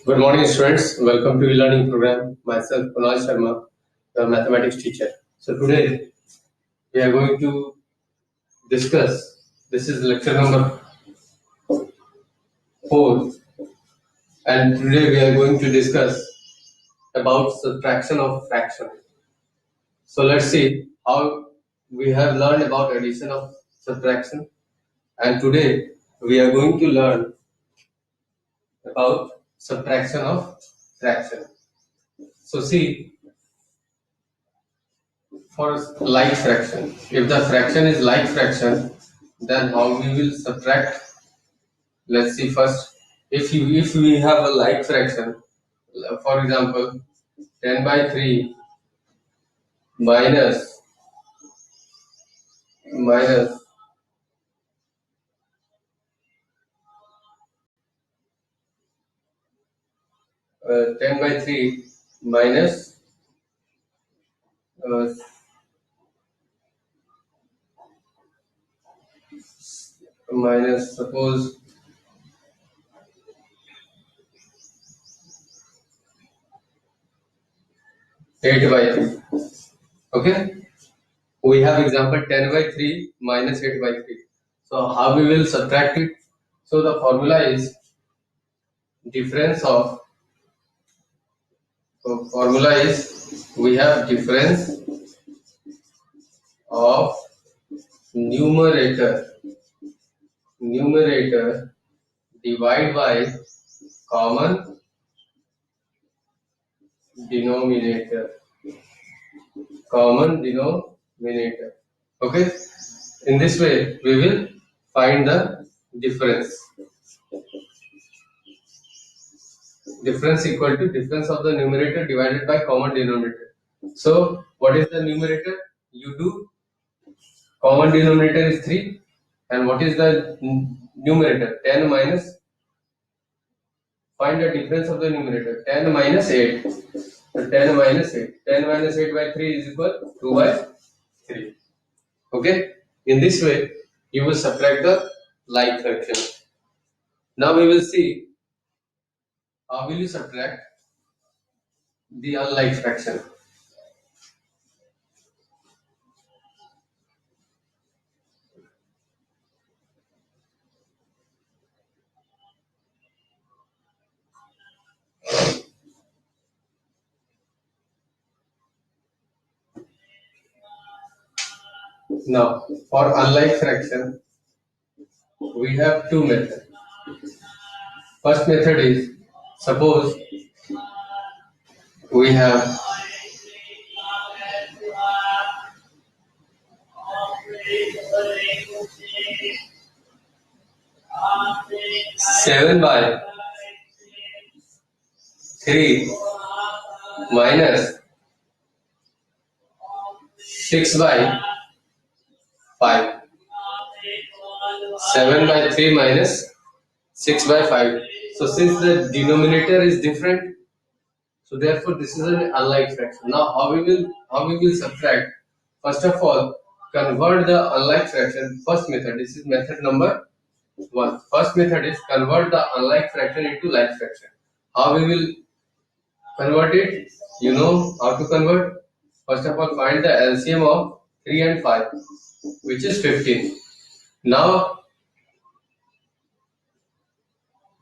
Good morning, students. Welcome to e-learning program. Myself, Kunal Sharma, your mathematics teacher. So today we are going to discuss. This is lecture number 4, and today we are going to discuss about subtraction of fraction. So let's see how we have learned about addition of subtraction, and today we are going to learn about subtraction of fraction. So see, for like fraction, if the fraction is like fraction, then how we will subtract? Let's see first. If we have a like fraction, for example, 10 by 3 minus minus 10 by 3 minus uh, minus suppose 8 by 3. Okay, we have example 10 by 3 minus 8 by 3. So how we will subtract it? So the formula is difference of, so formula is we have difference of numerator divide by common denominator. Okay, in this way we will find the difference equal to difference of the numerator divided by common denominator. So what is the numerator? You do common denominator is 3, and what is the numerator? 10 minus, find the difference of the numerator, 10 minus 8. So 10 minus 8. 10 minus 8 by 3 is equal to 2 by 3. Okay? In this way, you will subtract the like fraction. Now we will see how will you subtract the unlike fraction. Now, for unlike fraction, we have two methods. First method is, suppose we have 7 by 3 minus 6 by 5. 7 by 3 minus 6 by 5. So since the denominator is different, so therefore this is an unlike fraction. Now how we will subtract? First of all, convert the unlike fraction. First method, this is method number 1. First method is convert the unlike fraction into like fraction. How we will convert it? You know how to convert. First of all, find the LCM of 3 and 5, which is 15. Now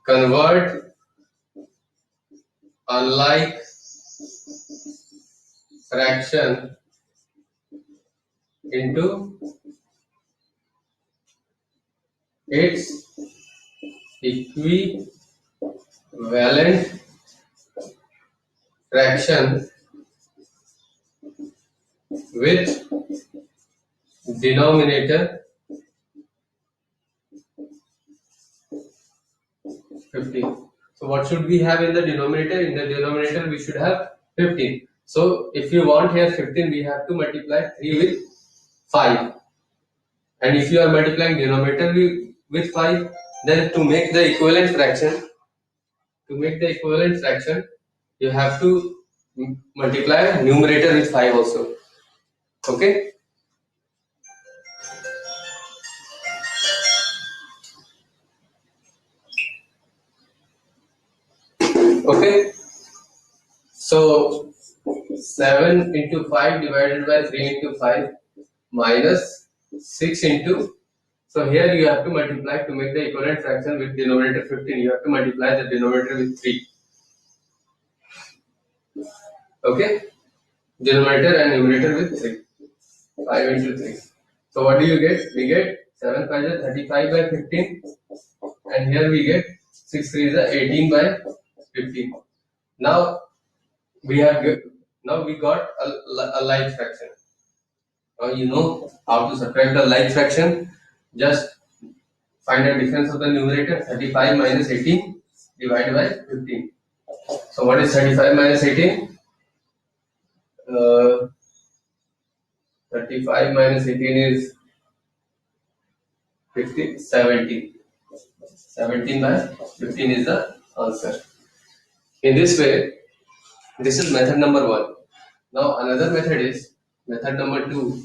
convert unlike fraction into its equivalent fraction with denominator 15. So what should we have in the denominator? In the denominator we should have 15. So if you want here 15, we have to multiply 3 with 5. And if you are multiplying denominator with 5, then to make the equivalent fraction, you have to multiply numerator with 5 also. Okay? Okay, so 7 into 5 divided by 3 into 5 minus 6 into, so here you have to multiply to make the equivalent fraction with denominator 15. You have to multiply the denominator with 3. Okay, denominator and numerator with 3. 5 into 3. So what do you get? We get 7 5 is 35 by 15, and here we get 6 3 is 18 by 15. Now we have now we got a like fraction. Now you know how to subtract the like fraction. Just find the difference of the numerator. 35 minus 18 divided by 15. So what is 35 minus 18? 35 minus 18 is 15, 17. 17 by 15 is the answer. In this way, this is method number 1. Now another method is method number 2.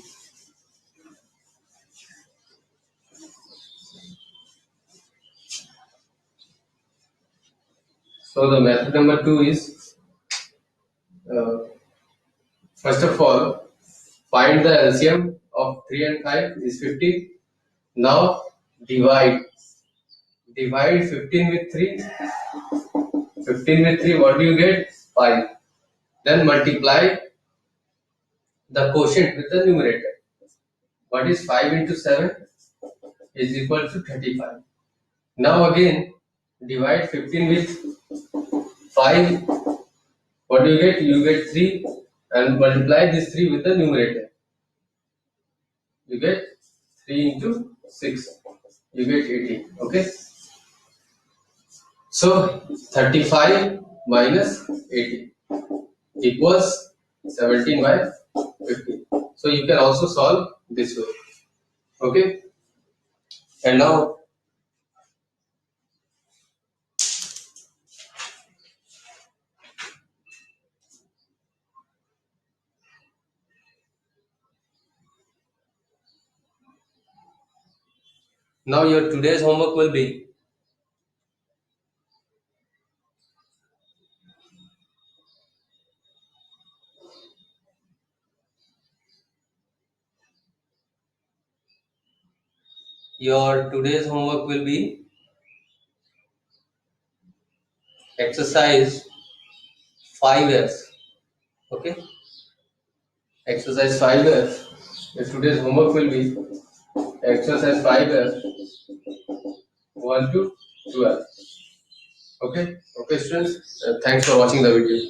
So the method number 2 is, first of all, find the LCM of 3 and 5 is 50. Now divide 15 with 3. 15 with 3, what do you get? 5. Then multiply the quotient with the numerator. What is 5 into 7 is equal to 35. Now again divide 15 with 5. What do you get? You get 3, and multiply this 3 with the numerator. You get 3 into 6. You get 18. Okay. So 35 minus 18 equals 17 by 50. So you can also solve this way. Okay. And now your today's homework will be exercise 5s. Okay, exercise 5s. Today's homework will be exercise 5s 1 to 12. Okay, students. Thanks for watching the video.